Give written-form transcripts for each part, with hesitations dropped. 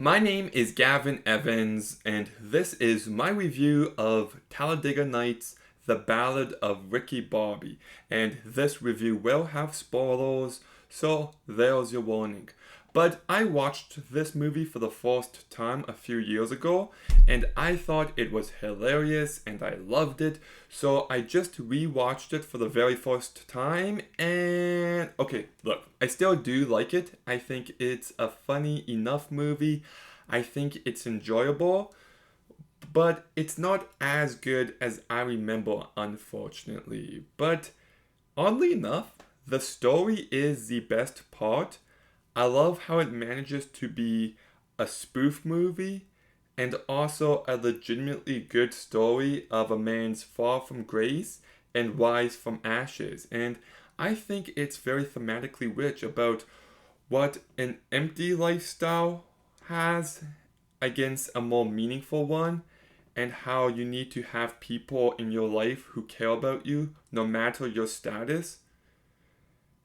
My name is Gavin Evans, and this is my review of Talladega Nights, The Ballad of Ricky Bobby. And this review will have spoilers, so there's your warning. But I watched this movie for the first time a few years ago, and I thought it was hilarious and I loved it, so I just rewatched it for the very first time. And okay, look, I still do like it. I think it's a funny enough movie. I think it's enjoyable, but it's not as good as I remember, unfortunately. But oddly enough, the story is the best part. I love how it manages to be a spoof movie and also a legitimately good story of a man's fall from grace and rise from ashes. And I think it's very thematically rich about what an empty lifestyle has against a more meaningful one, and how you need to have people in your life who care about you no matter your status,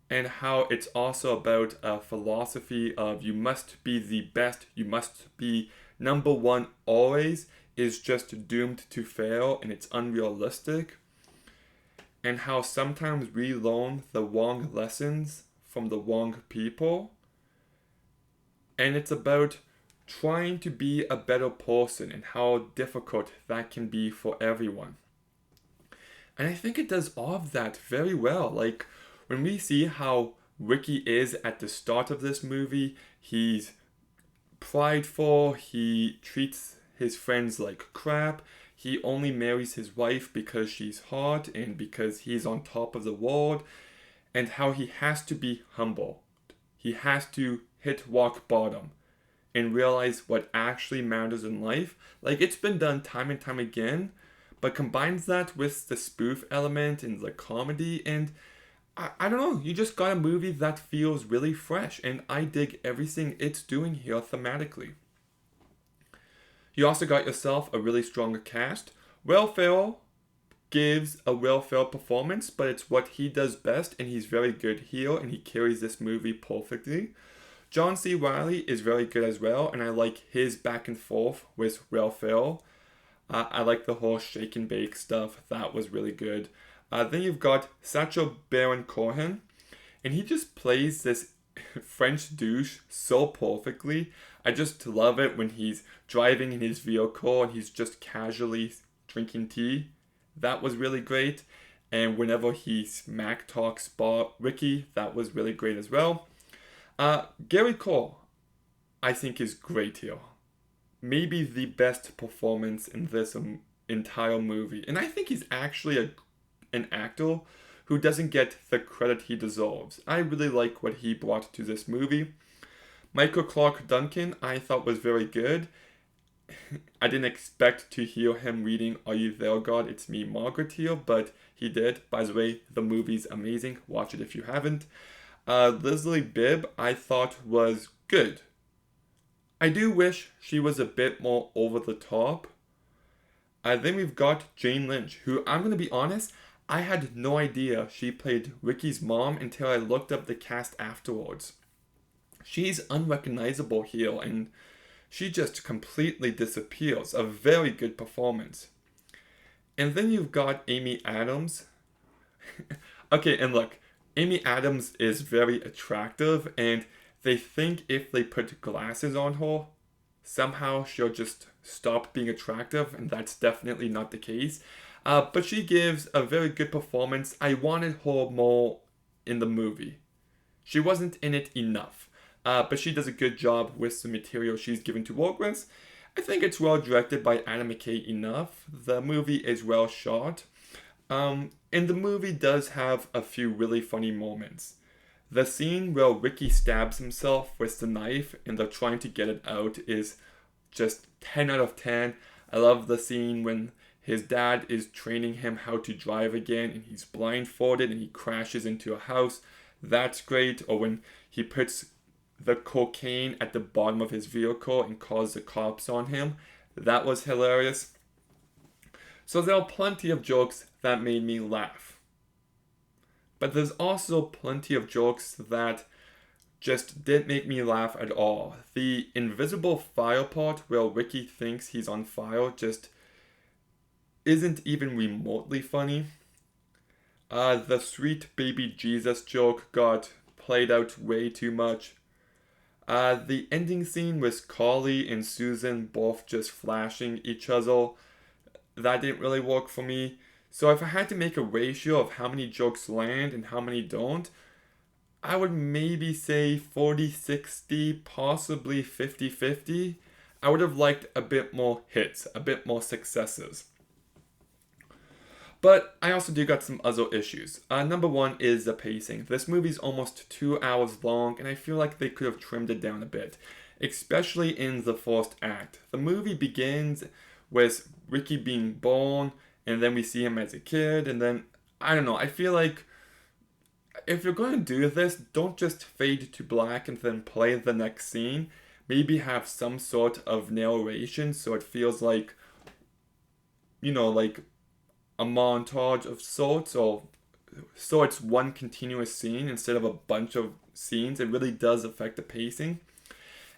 and how it's also about a philosophy of you must be the best, you must be number one always, is just doomed to fail and it's unrealistic, and how sometimes we learn the wrong lessons from the wrong people, and it's about trying to be a better person and how difficult that can be for everyone. And I think it does all of that very well. Like, when we see how Ricky is at the start of this movie, he's prideful, he treats his friends like crap, he only marries his wife because she's hot and because he's on top of the world, and how he has to be humble. He has to hit rock bottom and realize what actually matters in life. Like, it's been done time and time again, but combines that with the spoof element and the comedy, and I don't know, you just got a movie that feels really fresh, and I dig everything it's doing here thematically. You also got yourself a really strong cast. Will Ferrell gives a Will Ferrell performance, but it's what he does best, and he's very good here, and he carries this movie perfectly. John C. Reilly is very good as well, and I like his back and forth with Will Ferrell. I like the whole shake and bake stuff. That was really good. Then you've got Sacha Baron Cohen, and he just plays this French douche so perfectly. I just love it when he's driving in his vehicle and he's just casually drinking tea. That was really great. And whenever he smack talks Ricky, that was really great as well. Gary Cole, I think, is great here. Maybe the best performance in this entire movie. And I think he's actually an actor who doesn't get the credit he deserves. I really like what he brought to this movie. Michael Clark Duncan, I thought, was very good. I didn't expect to hear him reading Are You There, God? It's Me, Margaret here, but he did. By the way, the movie's amazing. Watch it if you haven't. Leslie Bibb, I thought, was good. I do wish she was a bit more over the top. Then we've got Jane Lynch, who, I'm going to be honest, I had no idea she played Ricky's mom until I looked up the cast afterwards. She's unrecognizable here, and she just completely disappears. A very good performance. And then you've got Amy Adams. Okay, and look, Amy Adams is very attractive, and they think if they put glasses on her, somehow she'll just stop being attractive, and that's definitely not the case. But she gives a very good performance. I wanted her more in the movie. She wasn't in it enough, but she does a good job with the material she's given to work with. I think it's well directed by Adam McKay enough. The movie is well shot. And the movie does have a few really funny moments. The scene where Ricky stabs himself with the knife and they're trying to get it out is just 10 out of 10. I love the scene when his dad is training him how to drive again and he's blindfolded and he crashes into a house. That's great. Or when he puts the cocaine at the bottom of his vehicle and calls the cops on him. That was hilarious. So there are plenty of jokes that made me laugh. But there's also plenty of jokes that just didn't make me laugh at all. The invisible fire part where Ricky thinks he's on fire just isn't even remotely funny. The sweet baby Jesus joke got played out way too much. The ending scene with Carly and Susan both just flashing each other, that didn't really work for me. So if I had to make a ratio of how many jokes land and how many don't, I would maybe say 40-60, possibly 50-50. I would have liked a bit more hits, a bit more successes. But I also do got some other issues. Number one is the pacing. This movie's almost 2 hours long, and I feel like they could have trimmed it down a bit, especially in the first act. The movie begins with Ricky being born, and then we see him as a kid, and then, I don't know, I feel like if you're going to do this, don't just fade to black and then play the next scene. Maybe have some sort of narration so it feels like, like a montage of sorts, or so it's one continuous scene instead of a bunch of scenes. It really does affect the pacing.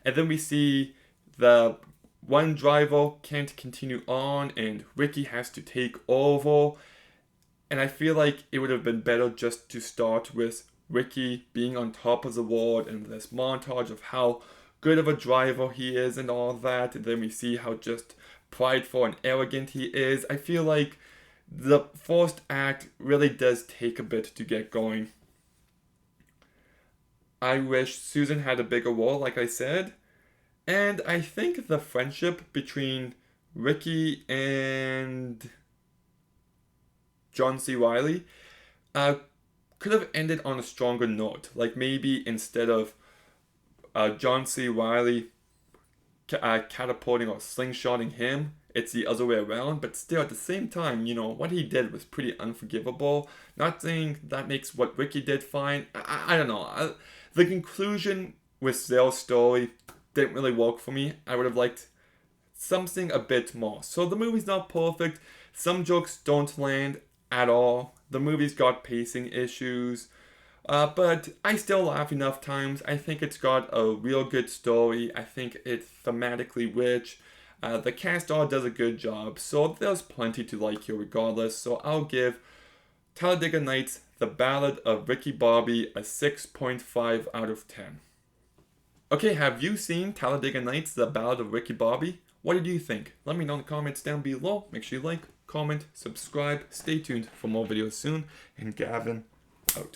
And then we see the one driver can't continue on and Ricky has to take over. And I feel like it would have been better just to start with Ricky being on top of the world and this montage of how good of a driver he is and all that. And then we see how just prideful and arrogant he is. I feel like the first act really does take a bit to get going. I wish Susan had a bigger role, like I said. And I think the friendship between Ricky and John C. Reilly could have ended on a stronger note. Like maybe instead of John C. Reilly catapulting or slingshotting him, it's the other way around. But still, at the same time, what he did was pretty unforgivable. Not saying that makes what Ricky did fine. I don't know. The conclusion with their story didn't really work for me. I would have liked something a bit more. So the movie's not perfect. Some jokes don't land at all. The movie's got pacing issues. But I still laugh enough times. I think it's got a real good story. I think it's thematically rich. The cast all does a good job. So there's plenty to like here regardless. So I'll give Talladega Nights, The Ballad of Ricky Bobby, a 6.5 out of 10. Okay, have you seen Talladega Nights, The Ballad of Ricky Bobby? What did you think? Let me know in the comments down below. Make sure you like, comment, subscribe. Stay tuned for more videos soon. And Gavin, out.